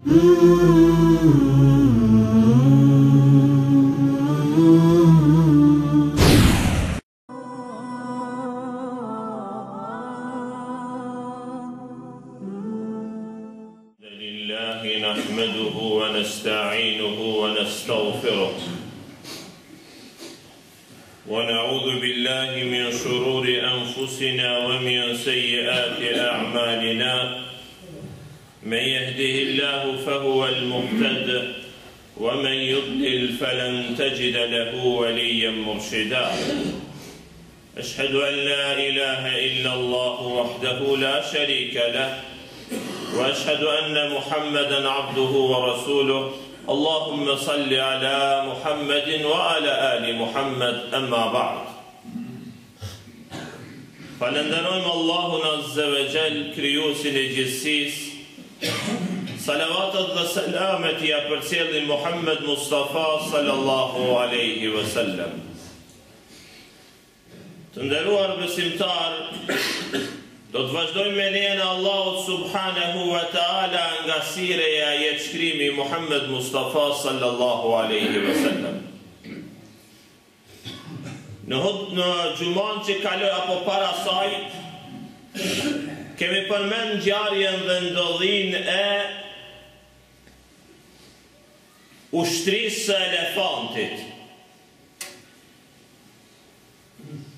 نحمده ونستعينه ونستغفره ونعوذ بالله من شرور أنفسنا ومن سيئات أعمالنا من يهده الله فهو المهتد ومن يضلل فلن تجد له وليا مرشدا أشهد أن لا إله إلا الله وحده لا شريك له وأشهد أن محمدًا عبده ورسوله اللهم صل على محمد وعلى آل محمد أما بعد Falenderojmë Allahun Azza wa Jall, krijuesin e gjithësisë. Salavatet dhe selamet ja përcjellin Muhammed Mustafa sallallahu alaihi wasallam. Të nderuar besimtar, do të vazhdojmë me lejen e Allahut subhanahu wa taala nga sireja e jetëshkrimi Muhammed Mustafa sallallahu alaihi wasallam. Në gjumon që kaloj apo para saj, kemi përmend ngjarjen dhe ndodhin e ushtrisë së elefantit.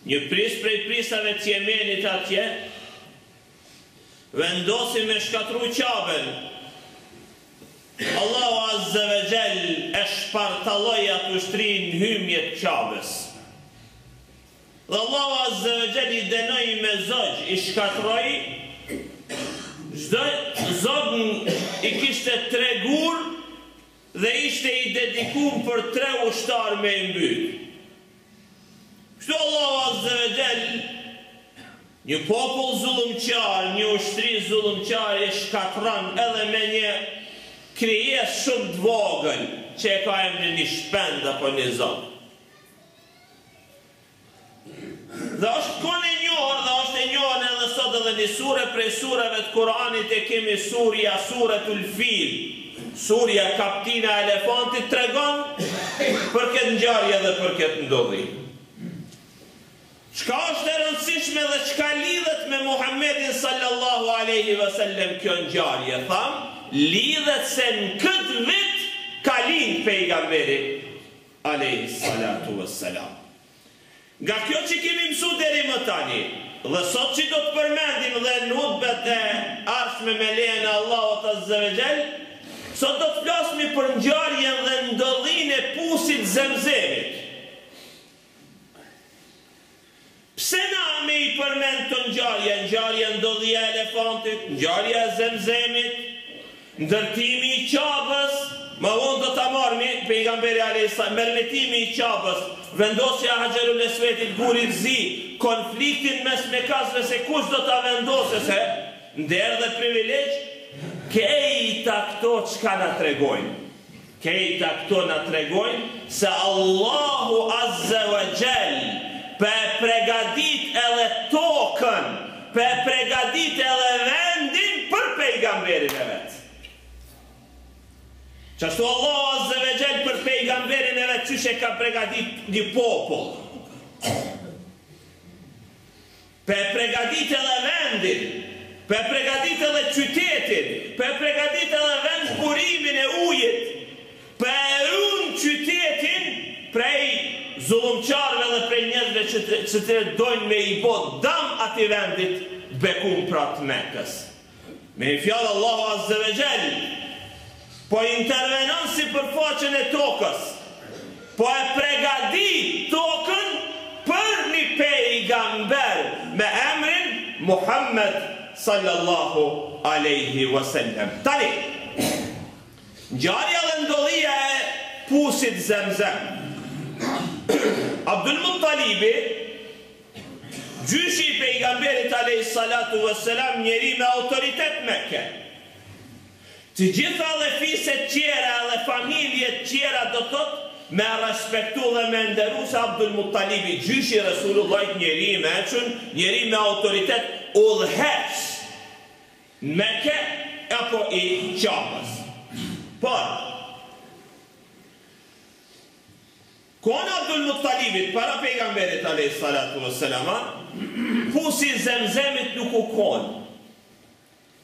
Një pris prej prisave të Jemenit atje, vendosi me shkatru Qabën. Allahu Azza wa Jall e shpartalloi atë ushtri në hymje të Qabës. Dhe Allahu Azza wa Jall i dënoi me zogj, i shkatroi. Çdo zogj i kishte 3 gur dhe ishte i dedikuar për 3 ushtar me mbyt. Kështu Allahu Azza wa Jall një popull zullumqar, një ushtri zullumqar e shkatron edhe me një krijesë shumë të vogël që e ka emrin një shpend apo një zog. Dhe është kon e njohur dhe është e njohur edhe sot edhe një sure prej sureve të Kuranit e kemi surja Suratul Fil. Surja kaptina e elefantit tregon për këtë ngjarje dhe për këtë ndodhi. Çka është e rëndësishme dhe çka lidhet me Muhammedin sallallahu alaihi wasallam kjo ngjarje? Tham, lidhet se në këtë vit ka lind pejgamberi alaihi salatu wassalam. Nga kjo që kemi mësu deri më tani, dhe sot që do të përmendim dhe në hutbet e arshme me lejen e Allahut Azza wa Jall, sot do të flasmi për ngjarjen dhe ndodhin e pusit Zemzemit. Pse na me i përmend të ngjarja ndodhia e elefantit, ngjarja e Zemzemit, ndërtimi i Qabës, ma unë do të marmi, pejgamberi alayhis, mermetimi i Qabës, vendosja Haxherul Esvedit gurit zi, konfliktin mes Mekasve se kush do ta vendosë se nder dhe privilegj, kejta këto çka na tregojnë. Kejta këto na tregojnë se Allahu Azza wa Jall për pregadit edhe tokën, për pregadit edhe vendin për pejgamberin e vetë. Qashtu Allahu Azza wa Jall për pejgamberin e vetë qyshe ka pregadit një popull. Për pregadit edhe vendin, për pregadit edhe qytetin, për pregadit edhe vend kurimin e ujit, për unë qytetin prej zullumqarve dhe prej njerëzve që të dojnë me i bot dam ati vendit bekum prat Mekës. Me i fjallë Allahu Azza wa Jall po intervenon si për faqen e tokës, po e pregadi tokën për një pejgamber me emrin Muhammed sallallahu alaihi wasallam. Tani, ngjarja dhe ndodhia e pusit Zemzem. Abdul Muttalibi, gjyshi i pejgamberit alayhis salatu wassalam, njeri me autoritet Mekke. Të gjitha dhe fiset tjera dhe familjet tjera do tëtë me respektu dhe me nderu se Abdul Muttalibi, gjyshi Resulullahit, njeri me eqën, njeri me autoritet udhëheqës në Mekke apo i Qabës. Por, kona Abdul Muttalibit, para pejgamberit a.s. Pusi Zemzemit nuk u konë.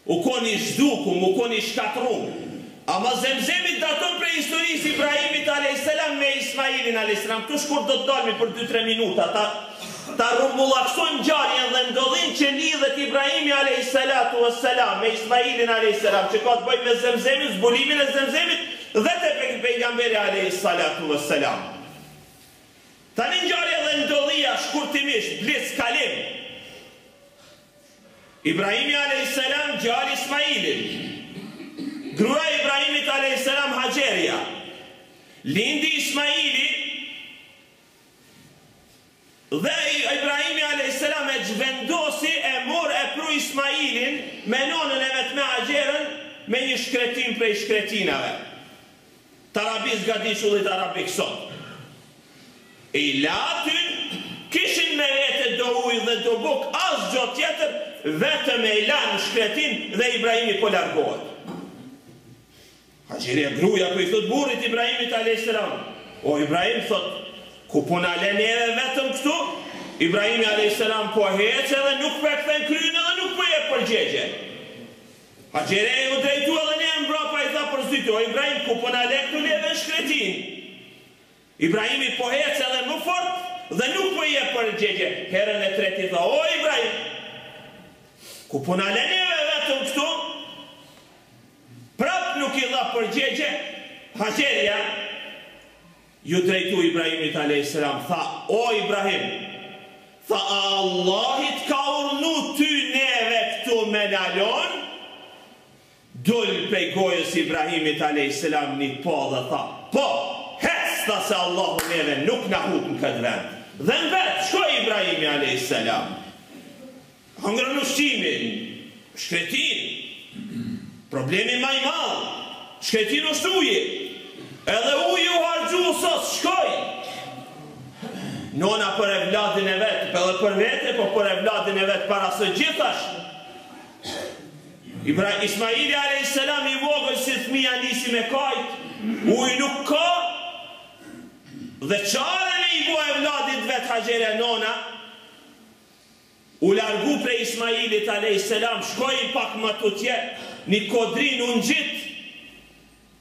U konë i shdukum, u konë i shkatrum. Ama Zemzemit daton prej historisë Ibrahimit a.s. me Ismailin a.s. Tu shkur do të dalmi për 2-3 minuta. Ta rumbullaksojmë ngjarjen dhe ndodhin që lidhet Ibrahimi a.s. me Ismailin a.s. që ka të bëjë me Zemzemin, zbulimin e Zemzemit dhe te pejgamberi a.s. Tani ngjarja dhe ndodhia shkurtimisht, blitz kalim. Ibrahimi a.s. gjali Ismailin. Gruaja e Ibrahimit a.s. Haxheria. Lindi Ismaili dhe Ibrahimi a.s. e zhvendosi e mor e pru Ismailin me nonën e vet me Haxherën me një shkretim prej shkretinave. Tarabis gadishullit arabik sot. I latyn kishin me vete do ujë dhe do buk as gjo tjetër, vetëm e i lanë shkretin dhe Ibrahimi po largohet. Haxheria gruaja po i thot burrit Ibrahimit a.s. O Ibrahim thot, ku puna lenjeve vetëm këtu? Ibrahimi a.s. po hece dhe nuk po e kthen kryen dhe nuk po jep përgjigje. Haxheria u drejtua dhe ne mbrapa i tha përsyty, o Ibrahim, ku puna le këtu neve shkretin? Ibrahimi po hece dhe më fort dhe nuk po jep përgjigje. Herën e tretë i tha, o Ibrahim, ku puna lenjeve vetëm këtu? Prap nuk i dha përgjigje. Haxheria ju drejtu Ibrahimit a.s. Tha, o Ibrahim, tha, Allahit ka urnu ty neve këtu me nalon. Dull prej gojës Ibrahimit a.s. një po dhe tha, po, hesta se Allahu neve nuk na hut në këtë vend. Dhe në vetë, shkoj Ibrahimi a.s. Hëngrën ushqimin, shkretin, problemi maj malë, shkretin është ujë, edhe ujë u hargju sot, shkoj. Nona për e vladin e vetë, për dhe për vete, po për e vladin e vetë para së gjithash. Ismaili a.s. i vogël si thmija nisi me kajt, ujë nuk ka, dhe qare me i vo e vladit vetë Haxheria nona, u largu prej Ismailit a.s. shkoj pak më tutje, një kodrin unë gjitë,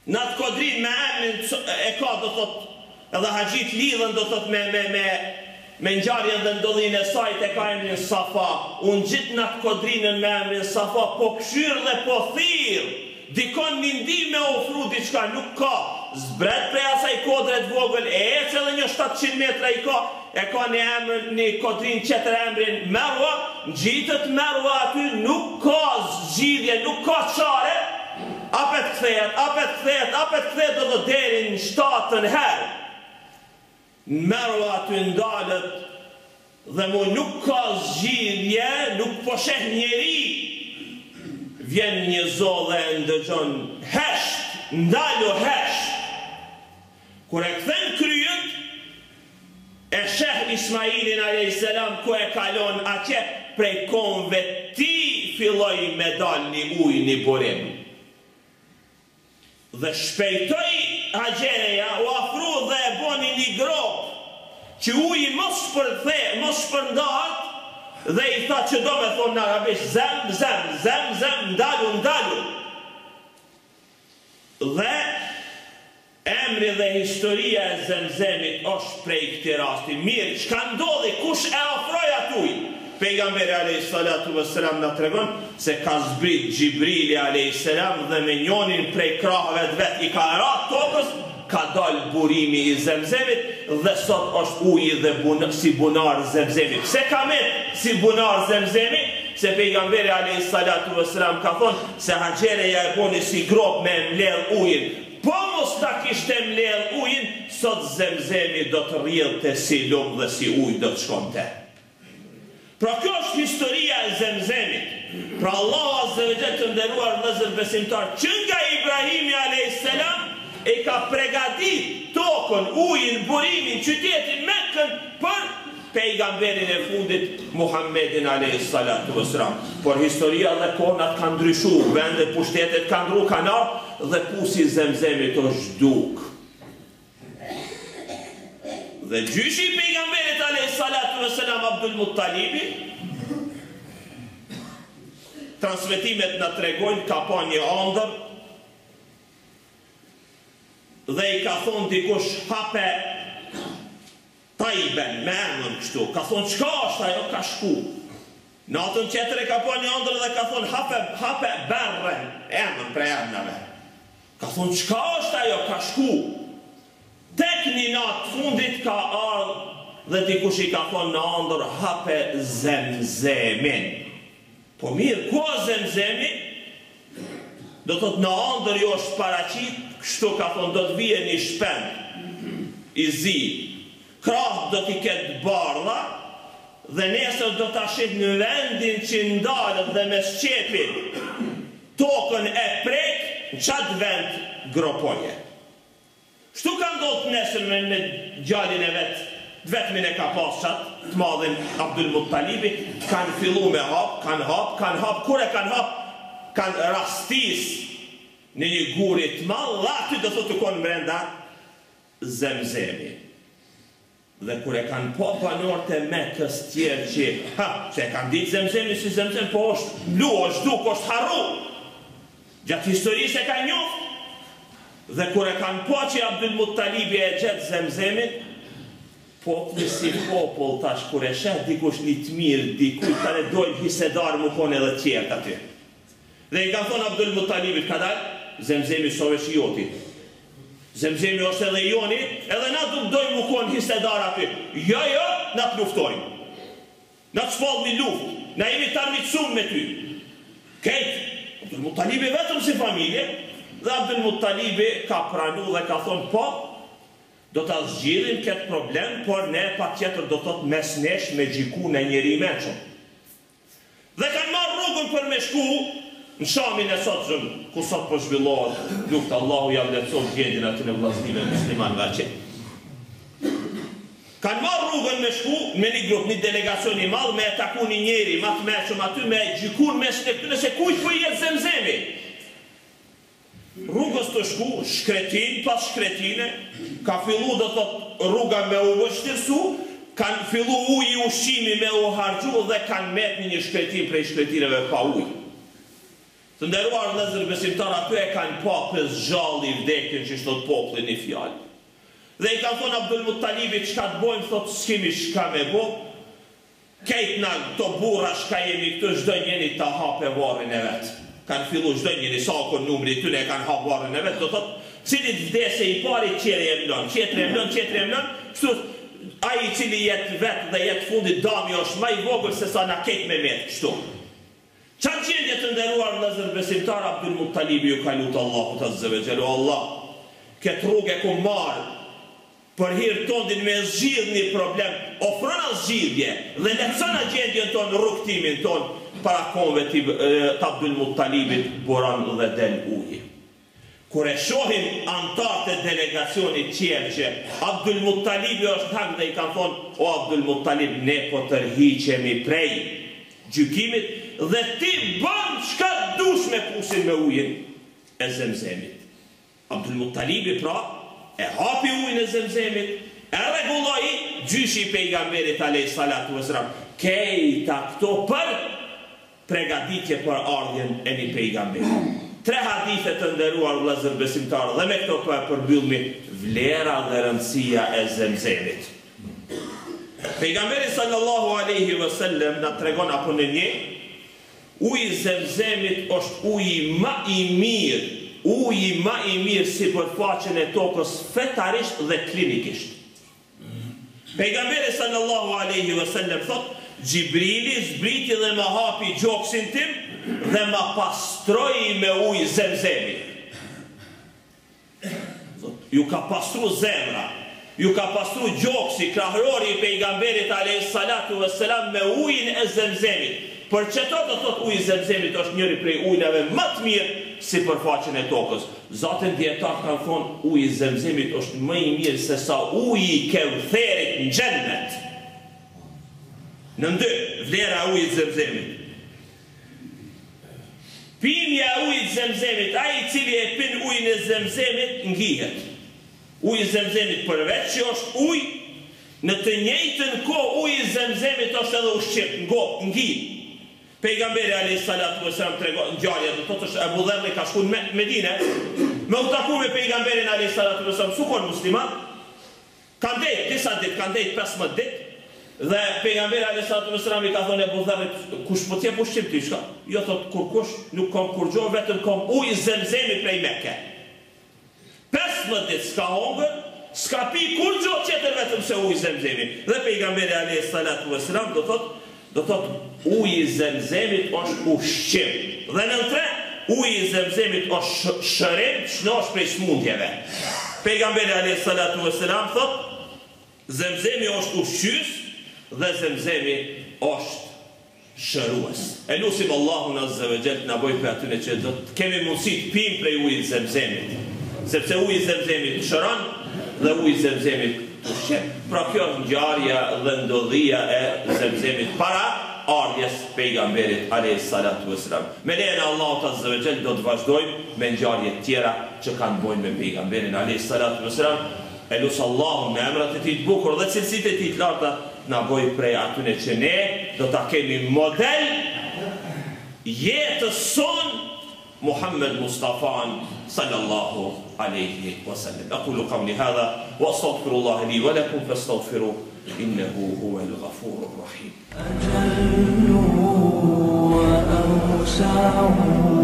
në atë kodrin me emnin e ka do thot, edhe Haxhit lidhen do thot me ngjarjen dhe ndodhin e sajt e ka emnin Safa, unë gjitë në atë kodrinën me emnin Safa, po këshyrë dhe po thirë, dikon një ndim me ofru diçka, nuk ka, zbret prej asaj kodret vogël, e ece dhe një 700 metra i ka, e ka një emrin, një kodrin qëtër emrin Merwa, në gjitët Merwa aty nuk ka zgjidhje, nuk ka qare, apet kthehet do të deri në 7 herë. Merwa aty ndalët dhe mu nuk ka zgjidhje, nuk po sheh njeri. Vjen një zo dhe ndëgjon hesht, ndalu hesht. Kur e kthen kryet, e sheh Ismailin a.s. ku e kalon atje prej konve ti filloj me dal një ujë një burim. Dhe shpejtoj Haxheria u afru dhe e boni një grop që ujë mos shpërndahet dhe i tha që do me thonë në arabisht zem, ndalu. Dhe emri dhe historia e Zemzemit është prej këti rasti. Mirë, çka ndodhi, kush e afroi atë ujë? Pejgamberi a.s. në tregon se ka zbrit Gjibrili a.s. dhe me njonin prej krahëve të vet i ka ratë tokës, ka dal burimi i Zemzemit dhe sot është uji dhe si bunar Zemzemi. Pse ka met si bunar Zemzemi? Se pejgamberi a.s. ka thonë se Haxheria e boni si grop me mbledh ujin. Po mos ta kishte mbledh ujin, sot Zemzemi do të rrjedhte si lum dhe si ujë do të shkonte. Pra kjo është historia e Zemzemit. Pra Allah azza wa jalla të nderuar vëllezër besimtar, që nga Ibrahimi a.s. e ka pregadit tokën, ujin, burimin, qytetin Mekën për pejgamberin e fundit Muhammedin a.s. Por historia dhe konat kanë ndryshu, vendet pushtetet kanë ndru, kanë ardhur, dhe pusi zemzemit është duk. Dhe gjyshi i pejgamberit alayhis salatu vesselam Abdul Muttalibi, transmetimet na tregojnë ka pa një ëndër dhe i ka thonë dikush hape Tajben me emën kështu, ka thonë çka është ajo, ka shku. Natën tjetër e ka pa një ëndër dhe ka thonë hape Berren, emën për emnave. Ka thonë çka është ajo, ka shku. Tek një natë fundit ka ardhur dhe dikush i ka thonë në ëndër hape Zemzemin. Po mirë, ku Zemzemi? Do thotë në ëndër jo është paraqit, kështu ka thonë do të vije një shpend i zi. Krahët do t'i ketë bardha dhe nesër do t'a shit në vendin që ndalët dhe me shqepin tokën e prek në qatë vend gropoje. Shtu ka ndodhë nesër me gjallin e vetëmin e ka pas qatë të madhin Abdul Muttalibi, kanë fillu me kanë hap, kure kanë hap, kanë rastis në një gurit malë, dhe aty do të konë brenda Zemzemi. Dhe kur e kanë po banorët e Mekës tjerë që që e kanë ditë Zemzemi si Zemzem, po është blu, është duk, është harru. Gjatë historisë e ka njoftë. Dhe kur e kanë po që Abdul Muttalibi e gjetë Zemzemin, populli si popull tash kur e shet dikush një të mirë, dikuj tani dojnë hisedar më konë edhe tjertë aty. Dhe i kanë thonë Abdul Muttalibit ka dalë, Zemzemi sovesh joti. Zemzemi është edhe joni, edhe na dojnë më konë hisedar aty. Jo, na të luftojnë. Na të shpallë një luft. Na jemi të armitësum me ty. Kejtë, Abdul Muttalibi vetëm si familje, dhe Abdul Muttalibi ka pranu dhe ka thonë po, do të zgjidhim këtë problem, por ne pa tjetër do të mes nesh me gjiku në njëri meqëm. Dhe kanë marrë rrugën për me shku në Shamin e sotshëm, ku sot po zhvillohet lufta, Allahu ja vlerëson gjendjen aty në vllaznive muslimanëve atje. Kanë marrë rrugën me shku me një grup, një delegacion i madh me ataku një njeri më të mëshëm aty me gjikun mes të këtyre se kujt po jetë Zemzemi. Rrugës të shku, shkretin pas shkretine, ka fillu do të rruga me u vështirësu, kanë fillu uji ushqimi me u harxhu dhe kanë met një shkretin prej shkretineve pa ujë. Të nderuar vëllezër besimtar, aty e kanë pa pes zhalli vdekjen që thot populli një fjalë. Dhe i kanë thonë Abdul Muttalibit çka të bojmë, thotë s'kemi çka me bo. Kejt na to burra çka jemi këtu, çdo njeri ta hape varrin e vet. Kanë fillu çdo njeri sa kon numri tyre kanë hap varrin e vet, do thotë cili të vdesë i pari qeri e mlon, qetri e mlon, kështu ai i cili jetë vet dhe jetë fundit dami është më i vogël se sa na keq me met kështu. Qanë gjendje të nderuar vëllezër besimtar, Abdul Muttalibi ju ka lutë Allahut azza wa jalla, Allah, këtë rrugë ku marr për hir tondin me zgjidh një problem, ofrona zgjidhje dhe lehtësona gjendjen tonë, rrugtimin tonë para kohëve të Abdul Muttalibit buran dhe del uji. Kur e shohin antarët e delegacionit tjerë që Abdul Muttalibi është hak dhe i kanë thonë, o Abdul Muttalib, ne po tërhiqemi prej gjykimit dhe ti bën çka dush me pusin me ujin e Zemzemit. Abdul Muttalibi pra e hapi ujin e Zemzemit, e rregulloi gjyshi i pejgamberit alayhis salatu vesselam. Këta këto për pregaditje për ardhjen e një pejgamberi. 3 hadithe të nderuar vëllezër besimtarë dhe me këto përmbyllmi vlera dhe rëndësia e Zemzemit. Pejgamberi sallallahu alaihi wasallam na tregon apo në një uji Zemzemit është uji më i mirë si përfaqen e tokës fetarisht dhe klinikisht. Pejgamberi sallallahu alaihi wasallam thot, Gjibrili zbriti dhe më hapi gjoksin tim dhe më pastroi me ujë Zemzemi. Ju ka pastru zemra, ju ka pastru gjoksi, krahërori i pejgamberit alayhis salatu vesselam me ujin e Zemzemit. Për çeto do thot uji i Zemzemit është njëri prej ujave më të mirë si përfaqen e tokës. Zaten dietar kanë thonë uji i Zemzemit është më i mirë se sa uji i Keutherit në xhennet. Në ndër vlera ujit Zemzemit. Pimja e ujit zemzemit, ai I cili e pin ujin e zemzemit ngihet. Uji I zemzemit përveç që është ujë, në të njëjtën kohë uji I zemzemit është edhe ushqim, ngihet. Pejgamberi alayhi salatu wasalam tregon ngjarje, do thotë se Abu Dharr ka shkuar në Medinë, me u taku me pejgamberin alayhi salatu wasalam, sukon musliman. Kanë dhejt, disa ditë, kanë dhejt 15 ditë, dhe pejgamberi alayhi salatu wasalam I ka thonë Abu Dharrit, kush po t'jep ushqim ti shka? Jo thot kur kush, nuk kam kur gjo, vetëm kam ujë zemzemi prej Mekke. 15 ditë s'ka hongër, s'ka pi kur gjo tjetër vetëm se ujë zemzemi. Dhe pejgamberi alayhi salatu wasalam do thot uji I zemzemit është ushqim. Dhe në tre, uji I zemzemit është shërim, shnosh prej smundjeve. Pejgamberi alayhi salatu wasalam thot, zemzemi është ushqys dhe zemzemi është shërues. E lusim Allahun azza wa jall na boj për atyre që do të kemi mundësi të pim prej ujit zemzemit. Sepse uji I zemzemit shëron dhe uji I zemzemit ushqim. Pra kjo është ngjarja dhe ndodhia e zemzemit para ardhjes pejgamberit alayhi salatu wasalam. Me lejen e Allahut azza wa jall do të vazhdojmë me ngjarje tjera që kanë bojnë me pejgamberin alayhi salatu wasalam. E lusë Allahun me emrat e tij të bukur dhe cilësitë e tij të larta na boj prej atyre që ne do ta kemi model jetës son Muhammed Mustafa sallallahu alaihi wasallam. Aqulu qawli hadha wa astaghfirullah li wa lakum fastaghfiruhu innahu huwal ghafurur rahim. Ajallu wa awsa'u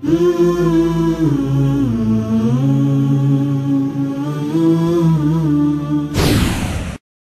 Mm-hmm.